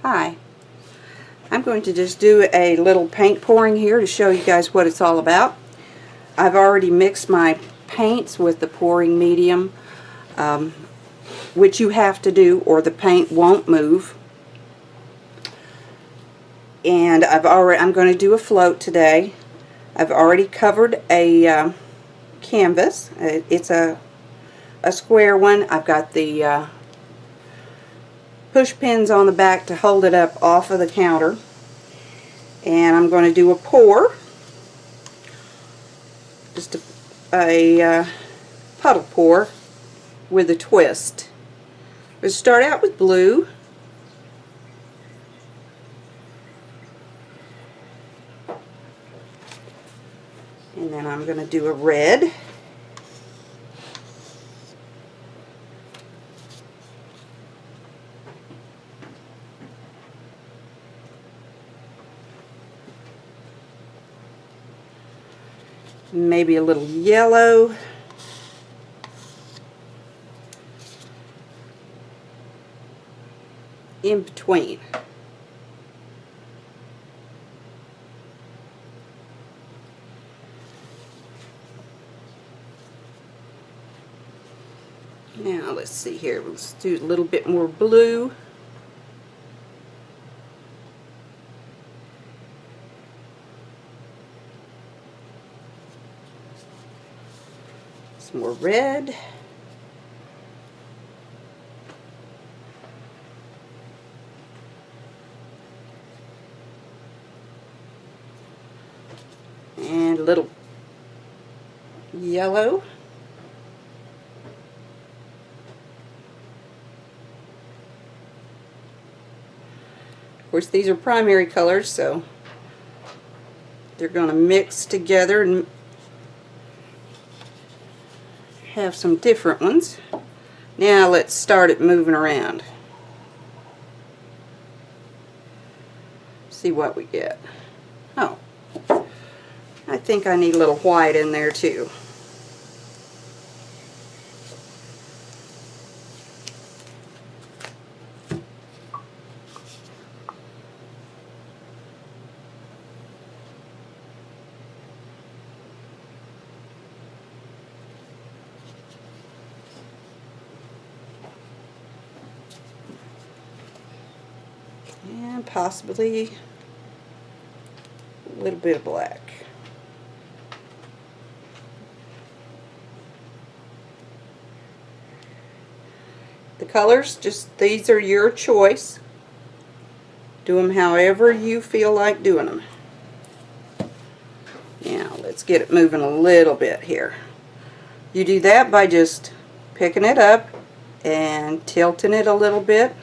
Hi, I'm going to just do a little paint pouring here to show you guys what it's all about. I've already mixed my paints with the pouring medium, which you have to do or the paint won't move. And I'm going to do a float today. I've already covered a canvas. It's a square one. I've got the push pins on the back to hold it up off of the counter. And I'm going to do a pour. Just a puddle pour with a twist. We'll start out with blue. And then I'm going to do a red. Maybe a little yellow. In between. Now let's see here, let's do a little bit more blue. Some more red. And a little yellow. Of course, these are primary colors, so they're going to mix together and have some different ones. Now let's start it moving around. See what we get. Oh, I think I need a little white in there too. And possibly a little bit of black. The colors, just these are your choice. Do them however you feel like doing them. Now let's get it moving a little bit here. You do that by just picking it up and tilting it a little bit.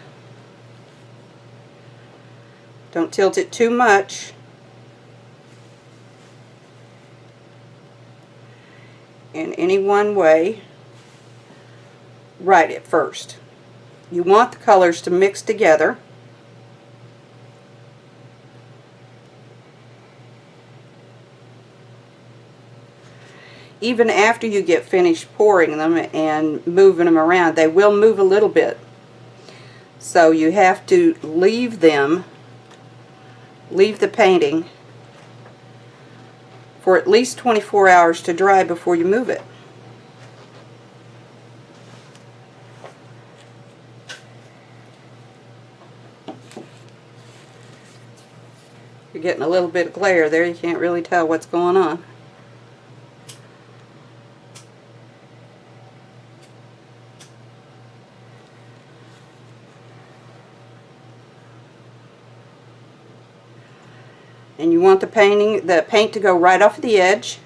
Don't tilt it too much. In any one way, right at first. You want the colors to mix together. Even after you get finished pouring them and moving them around, they will move a little bit. So you have to leave the painting for at least 24 hours to dry before you move it. You're getting a little bit of glare there, you can't really tell what's going on. And you want the paint to go right off the edge.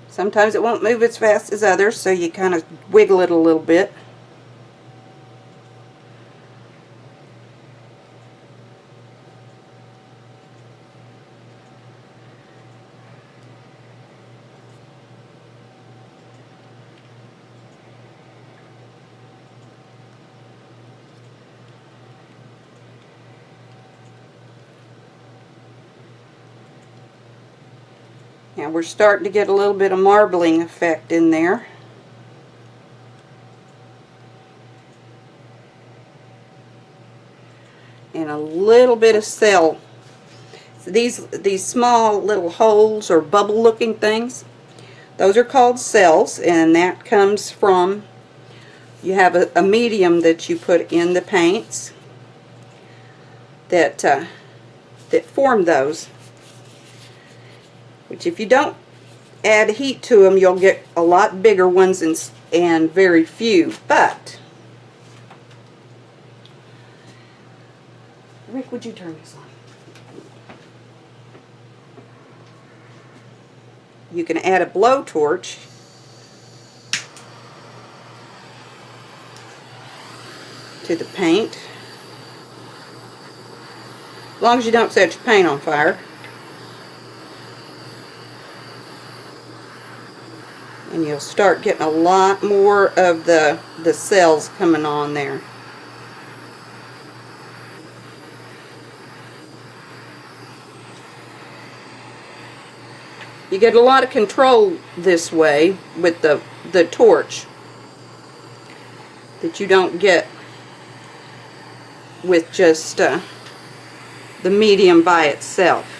Sometimes it won't move as fast as others, so you kind of wiggle it a little bit. Now we're starting to get a little bit of marbling effect in there. and a little bit of cell. So these small little holes or bubble looking things, those are called cells, and that comes from, you have a medium that you put in the paints that form those, which if you don't add heat to them, you'll get a lot bigger ones and very few. But Rick, would you turn this on? You can add a blowtorch to the paint, as long as you don't set your paint on fire. And you'll start getting a lot more of the cells coming on there. You get a lot of control this way with the torch that you don't get with just the medium by itself.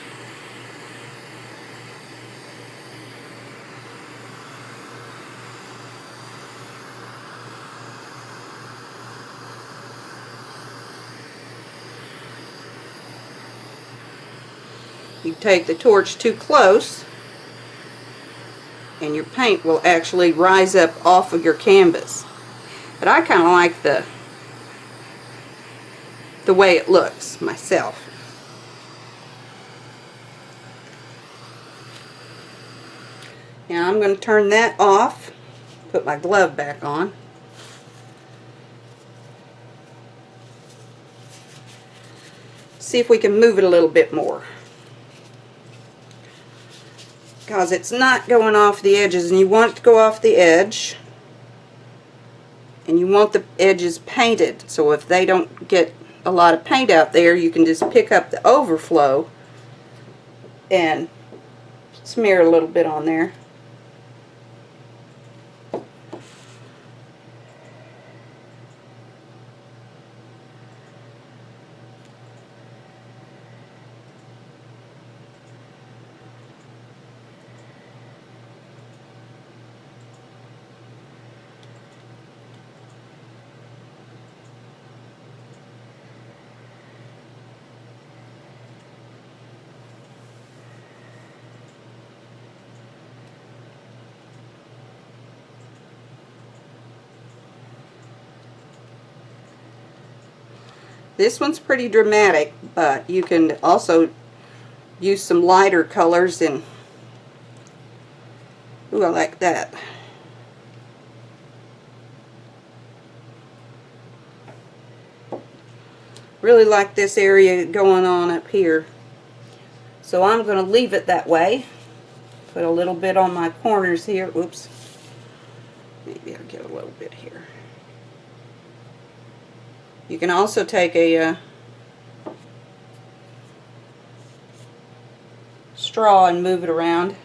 You take the torch too close and your paint will actually rise up off of your canvas. But I kind of like the way it looks myself. Now I'm going to turn that off, put my glove back on. See if we can move it a little bit more, because it's not going off the edges, and you want it to go off the edge, and you want the edges painted, so if they don't get a lot of paint out there, you can just pick up the overflow and smear a little bit on there. This one's pretty dramatic, but you can also use some lighter colors. And ooh, I like that. Really like this area going on up here. So I'm going to leave it that way. Put a little bit on my corners here. Oops. Maybe I'll get a little bit here. You can also take a straw and move it around.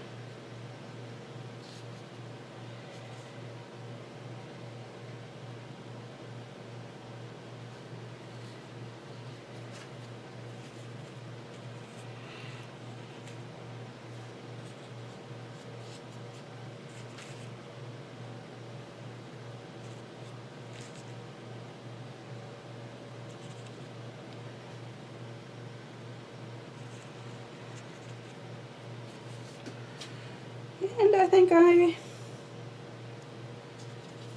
And I think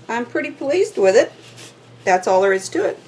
I'm pretty pleased with it. That's all there is to it.